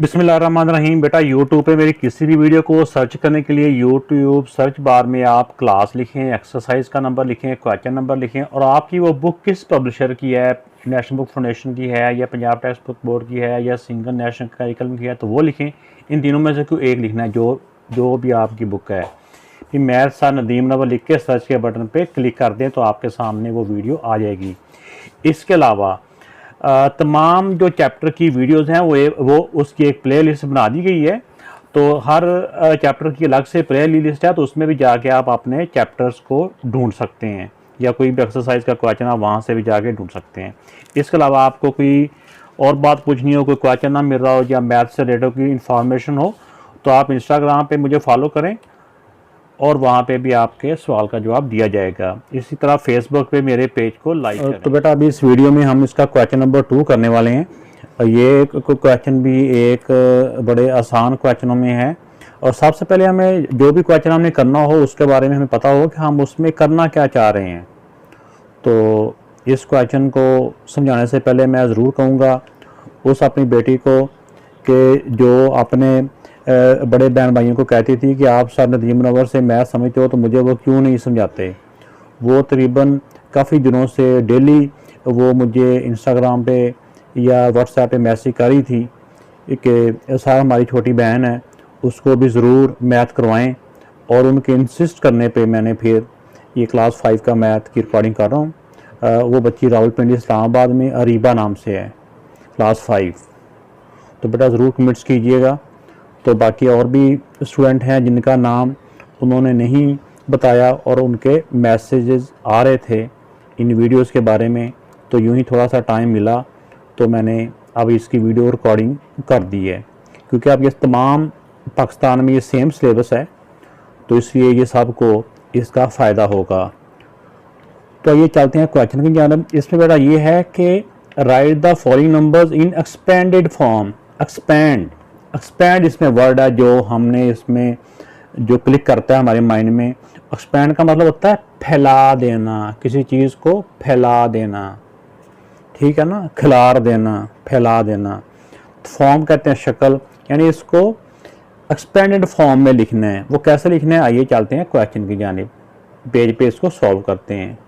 बिस्मिल्लाहिर्रहमानिर्रहीम। बेटा यूट्यूब पे मेरी किसी भी वीडियो को सर्च करने के लिए यूट्यूब सर्च बार में आप क्लास लिखें, एक्सरसाइज का नंबर लिखें, क्वेश्चन नंबर लिखें और आपकी वो बुक किस पब्लिशर की है, नेशनल बुक फाउंडेशन की है या पंजाब टेक्स्ट बुक बोर्ड की है या सिंगल नेशनल करिकुलम की है, तो वो लिखें। इन तीनों में से कोई एक लिखना है जो भी आपकी बुक है। फिर मैथ सा नदीम नवर लिख के सर्च के बटन पर क्लिक कर दें तो आपके सामने वो वीडियो आ जाएगी। इसके अलावा तमाम जो चैप्टर की वीडियोस हैं वो उसकी एक प्लेलिस्ट बना दी गई है। तो हर चैप्टर की अलग से प्ले लिस्ट है, तो उसमें भी जाके आप अपने चैप्टर्स को ढूंढ सकते हैं या कोई भी एक्सरसाइज का क्वेश्चन आप वहाँ से भी जाके ढूंढ सकते हैं। इसके अलावा आपको कोई और बात पूछनी हो, कोई क्वेश्चन ना मिल रहा हो या मैथ से रिलेटेड कोई इन्फॉर्मेशन हो, तो आप इंस्टाग्राम पे मुझे फॉलो करें और वहाँ पे भी आपके सवाल का जवाब दिया जाएगा। इसी तरह फेसबुक पे मेरे पेज को लाइक करें। तो बेटा अभी इस वीडियो में हम इसका क्वेश्चन नंबर 2 करने वाले हैं। ये क्वेश्चन भी एक बड़े आसान क्वेश्चनों में है और सबसे पहले हमें जो भी क्वेश्चन हमने करना हो उसके बारे में हमें पता हो कि हम उसमें करना क्या चाह रहे हैं। तो इस क्वेश्चन को समझाने से पहले मैं ज़रूर कहूँगा उस अपनी बेटी को कि जो अपने बड़े बहन भाइयों को कहती थी कि आप सर नदीम मुनव्वर से मैथ समझते हो तो मुझे वो क्यों नहीं समझाते। वो तकरीबन काफ़ी दिनों से डेली वो मुझे इंस्टाग्राम पे या व्हाट्सएप पे मैसेज कर रही थी कि सर हमारी छोटी बहन है उसको भी ज़रूर मैथ करवाएं। और उनके इंसिस्ट करने पे मैंने फिर ये क्लास 5 का मैथ की रिकॉर्डिंग कर रहा हूँ। वो बच्ची रावलपिंडी इस्लामाबाद में अरीबा नाम से है, क्लास 5। तो बेटा ज़रूर कमेंट्स कीजिएगा। तो बाकी और भी स्टूडेंट हैं जिनका नाम उन्होंने नहीं बताया और उनके मैसेजेस आ रहे थे इन वीडियोस के बारे में, तो यूं ही थोड़ा सा टाइम मिला तो मैंने अब इसकी वीडियो रिकॉर्डिंग कर दी है। क्योंकि अब ये तमाम पाकिस्तान में ये सेम सिलेबस है तो इसलिए ये सबको इसका फ़ायदा होगा। तो ये चलते हैं क्वेश्चन की जानब। इसमें बेटा ये है कि right the following numbers in expanded form. Expand इसमें वर्ड है जो हमने इसमें जो क्लिक करता है हमारे माइंड में। एक्सपैंड का मतलब होता है फैला देना, किसी चीज़ को फैला देना, ठीक है ना, खिलार देना, फैला देना। फॉर्म कहते हैं शक्ल, यानी इसको एक्सपेंडेड फॉर्म में लिखना है। वो कैसे लिखना है, आइए चलते हैं क्वेश्चन की जानिब, पेज पे इसको सॉल्व करते हैं।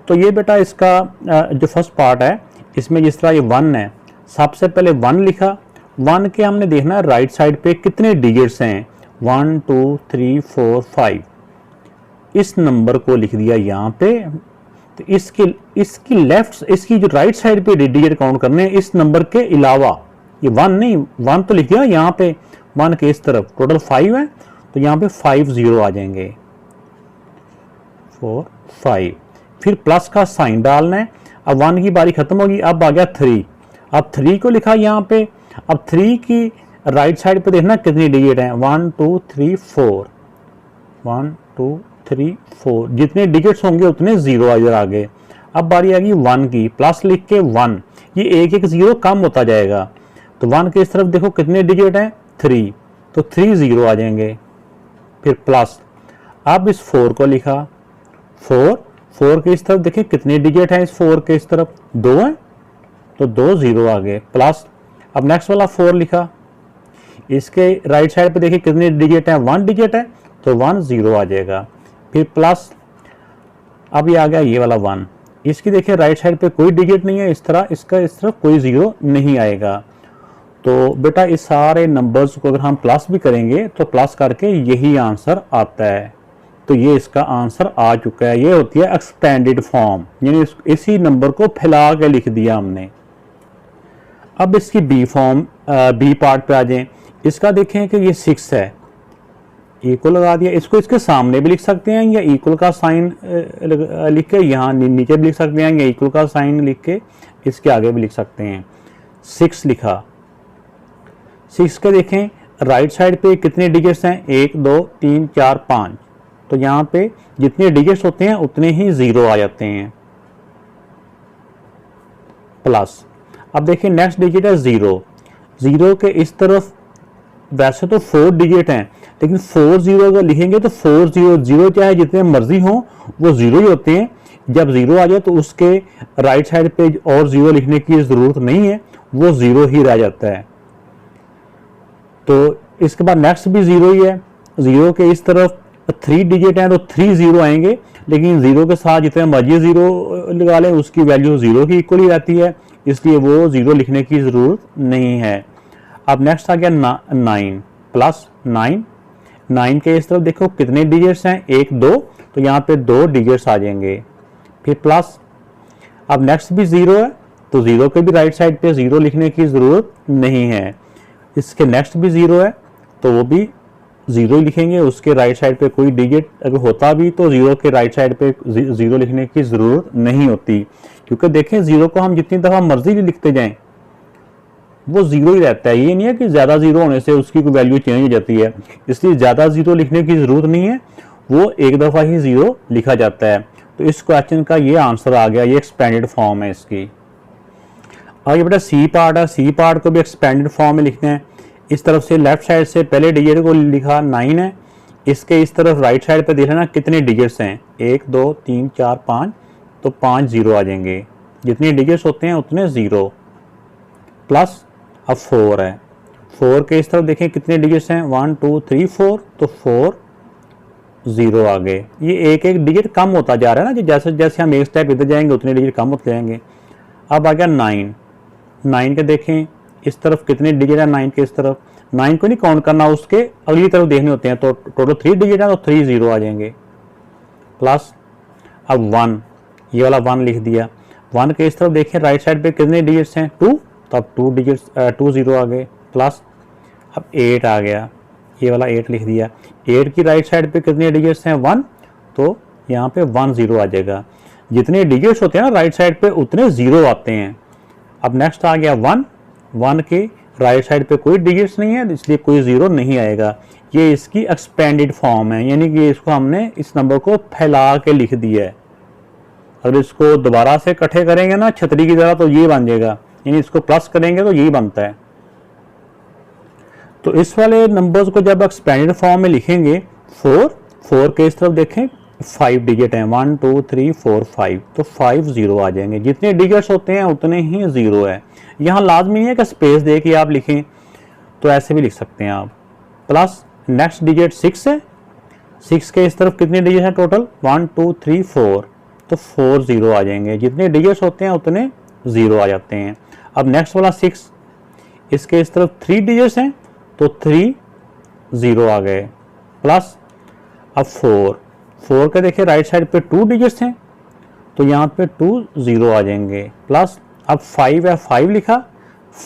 तो ये बेटा इसका जो फर्स्ट पार्ट है इसमें जिस तरह ये 1 है, सबसे पहले 1 लिखा। 1 के हमने देखना है राइट साइड पे कितने डिजिट्स हैं, 1 2 3 4 5। इस नंबर को लिख दिया यहाँ पे। तो इसकी लेफ्ट, इसकी जो राइट साइड पे डिजिट काउंट करने हैं इस नंबर के अलावा। ये 1 नहीं, 1 तो लिख दिया यहाँ पे, 1 के इस तरफ टोटल 5 है तो यहाँ पे 5 0 आ जाएंगे, 4 5। फिर प्लस का साइन डालना है। अब 1 की बारी खत्म होगी, अब आ गया 3। अब 3 को लिखा यहाँ पे। अब 3 की राइट साइड पे देखना कितनी डिजिट हैं, 1 2 3 4, 1 2 3 4। जितने डिजिट्स होंगे उतने 0 इधर आ गए। अब बारी आ गई 1 की, प्लस लिख के 1, ये एक एक 0 कम होता जाएगा। तो 1 के इस तरफ देखो कितने डिजिट हैं, 3, तो 3 0 आ जाएंगे। फिर प्लस, अब इस 4 को लिखा, 4 के इस तरफ देखिए कितने डिजिट हैं, इस 4 के इस तरफ 2 हैं तो 2 0 आ गए, प्लस। अब नेक्स्ट वाला 4 लिखा, इसके राइट साइड पे देखिए कितने डिजिट हैं, 1 डिजिट है तो 1 0 आ जाएगा। फिर प्लस, अब ये आ गया ये वाला 1, इसकी देखिए राइट साइड पे कोई डिजिट नहीं है, इस तरह इसका इस तरफ कोई 0 नहीं आएगा। तो बेटा इस सारे नंबर्स को अगर हम प्लस भी करेंगे तो प्लस करके यही आंसर आता है। तो ये इसका आंसर आ चुका है। ये होती है एक्सपेंडेड फॉर्म, यानी इसी नंबर को फैला के लिख दिया हमने। अब इसकी बी फॉर्म, बी पार्ट पे आ जाएं। इसका देखें कि ये 6 है, इक्वल लगा दिया। इसको इसके सामने भी लिख सकते हैं या इक्वल का साइन लिख के यहाँ नीचे भी लिख सकते हैं या इक्वल का साइन लिख के इसके आगे भी लिख सकते हैं। 6 लिखा, 6 के देखें राइट साइड पे कितने डिजिट्स हैं, 1 2 3 4 5। तो यहाँ पे जितने डिजिट्स होते हैं उतने ही 0 आ जाते हैं, प्लस। अब देखिए नेक्स्ट डिजिट है 0 के इस तरफ वैसे तो 4 डिजिट हैं लेकिन 4 0 अगर लिखेंगे तो 4 0 0 चाहे जितने मर्जी हों वो 0 ही होते हैं। जब 0 आ जाए तो उसके राइट साइड पे और 0 लिखने की ज़रूरत नहीं है, वो 0 ही रह जाता है। तो इसके बाद नेक्स्ट भी ज़ीरो ही है, ज़ीरो के इस तरफ 3 डिजिट हैं तो 3 ज़ीरो आएंगे, लेकिन ज़ीरो के साथ जितने मर्जी ज़ीरो लगा लें उसकी वैल्यू ज़ीरो की इक्वल ही रहती है, इसलिए वो ज़ीरो लिखने की ज़रूरत नहीं है। अब नेक्स्ट आ गया 9 प्लस 9 के इस तरफ देखो कितने डिजिट्स हैं, 1 2, तो यहाँ पे 2 डिजिट्स आ जाएंगे, फिर प्लस। अब नेक्स्ट भी ज़ीरो है तो ज़ीरो के भी राइट साइड पे ज़ीरो लिखने की ज़रूरत नहीं है। इसके नेक्स्ट भी ज़ीरो है तो वो भी ज़ीरो ही लिखेंगे, उसके राइट साइड पे कोई डिजिट अगर होता भी तो ज़ीरो के राइट साइड पे ज़ीरो लिखने की ज़रूरत नहीं होती, क्योंकि देखें ज़ीरो को हम जितनी दफ़ा मर्जी लिखते जाएं वो ज़ीरो ही रहता है। ये नहीं है कि ज़्यादा ज़ीरो होने से उसकी कोई वैल्यू चेंज हो जाती है, इसलिए ज़्यादा ज़ीरो लिखने की ज़रूरत नहीं है, वो एक दफ़ा ही ज़ीरो लिखा जाता है। तो इस क्वेश्चन का ये आंसर आ गया, ये एक्सपेंडेड फॉर्म है इसकी। आगे बेटा सी पार्ट है, सी पार्ट को भी एक्सपेंडेड फॉर्म में लिखते हैं। इस तरफ से लेफ्ट साइड से पहले डिजिट को लिखा 9 है, इसके इस तरफ राइट साइड पे देखना कितने डिजिट्स हैं, 1 2 3 4 5, तो 5 ज़ीरो आ जाएंगे, जितने डिजिट्स होते हैं उतने ज़ीरो, प्लस अब 4 है, 4 के इस तरफ देखें कितने डिजिट्स हैं, 1 2 3 4, तो 4 ज़ीरो आ गए। ये एक एक डिजिट कम होता जा रहा है ना, जैसे जैसे हम एक स्टेप इधर जाएंगे उतने डिजिट कम होते जाएंगे। अब आ गया 9 के देखें इस तरफ कितने डिजिट है, 9 के इस तरफ, 9 को नहीं काउंट करना, उसके अगली तरफ देखने होते हैं, तो टोटल 3 डिजिट है तो 3 ज़ीरो आ जाएंगे, प्लस अब 1, ये वाला 1 लिख दिया। 1 के इस तरफ देखें राइट साइड पे कितने डिजिट्स हैं, 2, तो अब 2 डिजिट्स 2 ज़ीरो आ गए, प्लस अब 8 आ गया, ये वाला 8 लिख दिया। 8 की राइट साइड पे कितने डिजिट्स हैं, 1, तो यहाँ पे 1 ज़ीरो आ जाएगा। जितने डिजिट्स होते हैं ना राइट साइड पे उतने ज़ीरो आते हैं। अब नेक्स्ट आ गया 1 के राइट साइड पे कोई डिजिट्स नहीं है, इसलिए कोई ज़ीरो नहीं आएगा। ये इसकी एक्सपेंडेड फॉर्म है, यानी कि इसको हमने इस नंबर को फैला के लिख दिया है। अगर इसको दोबारा से इकट्ठे करेंगे ना छतरी की तरह तो ये बन जाएगा, यानी इसको प्लस करेंगे तो यही बनता है। तो इस वाले नंबर्स को जब एक्सपेंडेड फॉर्म में लिखेंगे, 4 के इस तरफ देखें 5 डिजिट हैं, 1 2 3 4 5, तो 5 ज़ीरो आ जाएंगे, जितने डिजिट्स होते हैं उतने ही ज़ीरो है। यहाँ लाजमी नहीं है कि स्पेस दे के आप लिखें, तो ऐसे भी लिख सकते हैं आप, प्लस नेक्स्ट डिजिट 6 है, 6 के इस तरफ कितने डिजिट हैं टोटल, 1 2 3 4, तो 4 ज़ीरो आ जाएंगे, जितने डिजिट्स होते हैं उतने ज़ीरो आ जाते हैं। अब नेक्स्ट वाला 6, इसके इस तरफ 3 डिजिट्स हैं तो 3 ज़ीरो आ गए, प्लस अब 4 के देखिए राइट साइड पे 2 डिजिट्स हैं तो यहाँ पे 2 ज़ीरो आ जाएंगे, प्लस अब 5 है, 5 लिखा,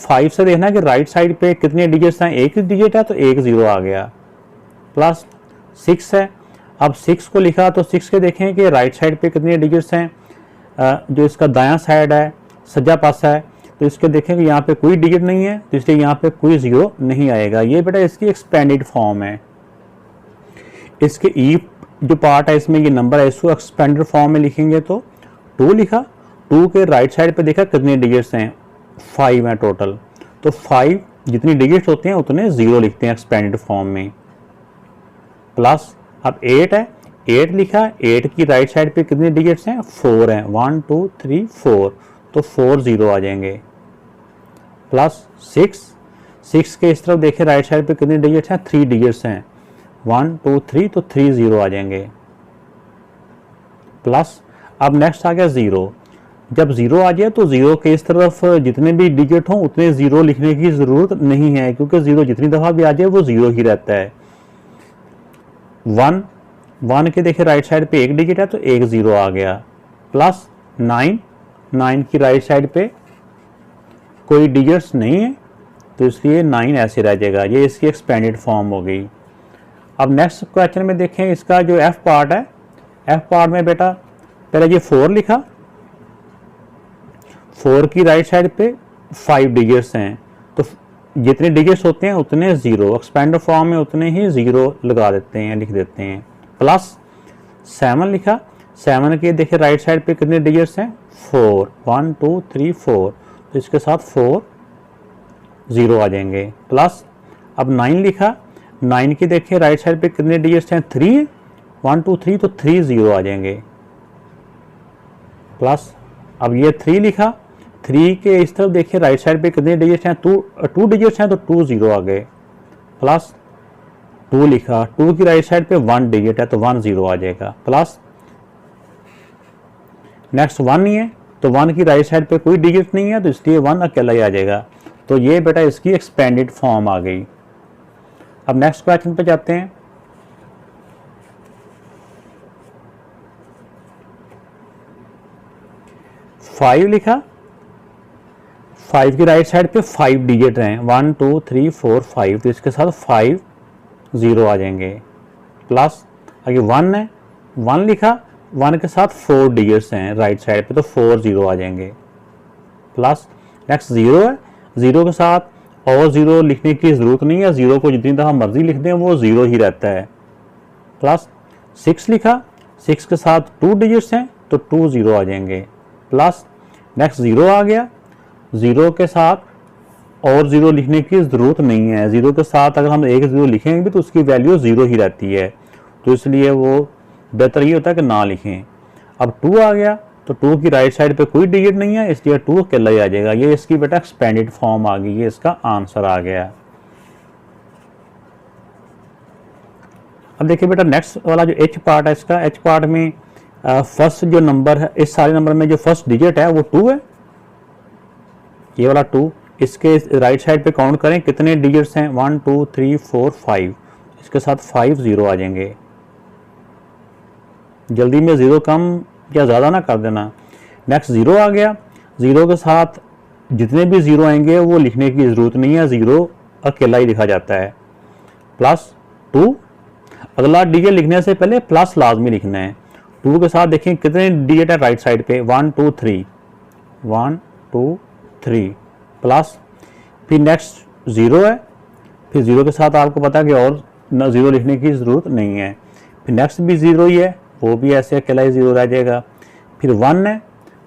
5 से देखना कि राइट साइड पे कितने डिजिट्स हैं, एक डिजिट है तो 1 ज़ीरो आ गया, प्लस 6 है। अब 6 को लिखा तो 6 के देखें कि राइट साइड पे कितने डिजिट्स हैं, जो इसका दायां साइड है सज्जा पासा है, तो इसके देखें कि यहाँ पे कोई डिजिट नहीं है, तो इसलिए यहाँ पे कोई ज़ीरो नहीं आएगा। ये बेटा इसकी एक्सपेंडेड फॉर्म है। इसके ई जो पार्ट है इसमें ये नंबर है, इसको एक्सपेंडेड फॉर्म में लिखेंगे तो 2 लिखा, 2 के राइट साइड पे देखा कितने डिजिट्स हैं, 5 हैं टोटल, तो 5 जितनी डिजिट्स होते हैं उतने ज़ीरो लिखते हैं एक्सपेंडेड फॉर्म में, प्लस अब 8 है, 8 लिखा, 8 की राइट साइड पे कितने डिजिट्स हैं, 4 हैं, 1 2 3 4, तो 4 ज़ीरो आ जाएंगे, प्लस 6 के इस तरफ देखें राइट साइड पे कितने डिजिट्स हैं, 3 डिजिट्स हैं, 1 2 3, तो 3 ज़ीरो आ जाएंगे, प्लस अब नेक्स्ट आ गया 0। जब 0 आ जाए तो 0 के इस तरफ जितने भी डिजिट हों उतने ज़ीरो लिखने की ज़रूरत नहीं है, क्योंकि 0 जितनी दफ़ा भी आ जाए वो 0 ही रहता है। 1 के देखे राइट साइड पे 1 डिजिट है तो 1 ज़ीरो आ गया, प्लस 9 की राइट साइड पे कोई डिजिट्स नहीं है तो इसलिए 9 ऐसे रह जाएगा। ये इसकी एक्सपेंडेड फॉर्म हो गई। अब नेक्स्ट क्वेश्चन में देखें इसका जो एफ पार्ट है, एफ पार्ट में बेटा पहले ये 4 लिखा, 4 की राइट साइड पे 5 डिजिट्स हैं तो जितने डिजिट्स होते हैं उतने ज़ीरो, एक्सपेंडेड फॉर्म में उतने ही ज़ीरो लगा देते हैं, लिख देते हैं, प्लस 7 लिखा, 7 के देखिए राइट साइड पे कितने डिजिट्स हैं, 4, 1 2 3 4, तो इसके साथ 4 ज़ीरो आ जाएंगे, प्लस अब 9 लिखा, 9 की देखिए राइट साइड पे कितने डिजिट्स हैं, 3, 1 2 3, तो 3 ज़ीरो आ जाएंगे, प्लस अब ये 3 लिखा, 3 के इस तरफ देखिए राइट साइड पे कितने डिजिट्स हैं, 2 डिजिट्स हैं तो 2 ज़ीरो आ गए, प्लस 2 लिखा, 2 की राइट साइड पे 1 डिजिट है तो 1 0 आ जाएगा, प्लस नेक्स्ट 1 नहीं है तो 1 की राइट साइड पे कोई डिजिट नहीं है तो इसलिए 1 अकेला ही आ जाएगा। तो ये बेटा इसकी एक्सपेंडेड फॉर्म आ गई। अब नेक्स्ट क्वेश्चन पे जाते हैं। फाइव लिखा, 5 की राइट साइड पे 5 डिजिट हैं, 1 2 3 4 5, तो इसके साथ 5 0 आ जाएंगे, प्लस आगे 1 है, 1 लिखा, 1 के साथ 4 डिजिट्स हैं राइट साइड पे तो 4 0 आ जाएंगे, प्लस नेक्स्ट 0 है, 0 के साथ और 0 लिखने की ज़रूरत नहीं है, 0 को जितनी दफ़ा मर्जी लिख दें वो 0 ही रहता है, प्लस 6 लिखा, 6 के साथ 2 डिजिट्स हैं तो 2 0 आ जाएंगे, प्लस नेक्स्ट 0 आ गया, 0 के साथ और 0 लिखने की ज़रूरत नहीं है, 0 के साथ अगर हम एक 0 लिखेंगे भी तो उसकी वैल्यू 0 ही रहती है, तो इसलिए वो बेहतर ये होता है कि ना लिखें। अब 2 आ गया तो 2 की राइट साइड पे कोई डिजिट नहीं है इसलिए 2 अकेला ही आ जाएगा। ये इसकी बेटा एक्सपेंडेड फॉर्म आ गई, ये इसका आंसर आ गया। अब देखिए बेटा नेक्स्ट वाला जो एच पार्ट है इसका, एच पार्ट में फर्स्ट जो नंबर है, इस सारे नंबर में जो फर्स्ट डिजिट है वो 2 है, ये वाला 2, इसके राइट साइड पे काउंट करें कितने डिजिट्स हैं, 1 2 3 4 5, इसके साथ 5 0 आ जाएंगे। जल्दी में 0 कम या ज़्यादा ना कर देना। नेक्स्ट 0 आ गया, 0 के साथ जितने भी 0 आएंगे वो लिखने की ज़रूरत नहीं है, 0 अकेला ही लिखा जाता है, प्लस 2, अगला डिजिट लिखने से पहले प्लस लाजमी लिखना है। 2 के साथ देखें कितने डिजिट है राइट साइड पे, 1 2 3, 1 2 3, प्लस फिर नेक्स्ट 0 है, फिर 0 के साथ आपको पता है कि और 0 लिखने की ज़रूरत नहीं है, फिर नेक्स्ट भी 0 ही है, वो भी ऐसे अकेला ही 0 रह जाएगा, फिर 1 है,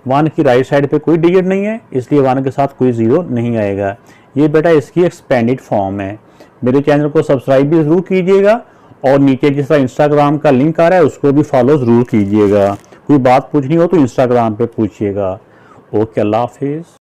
1 की राइट साइड पे कोई डिजिट नहीं है इसलिए 1 के साथ कोई 0 नहीं आएगा। ये बेटा इसकी एक्सपेंडेड फॉर्म है। मेरे चैनल को सब्सक्राइब भी ज़रूर कीजिएगा और नीचे जिस तरह इंस्टाग्राम का लिंक आ रहा है उसको भी फॉलो ज़रूर कीजिएगा। कोई बात पूछनी हो तो इंस्टाग्राम पे पूछिएगा। ओके, अल्लाह हाफिज़।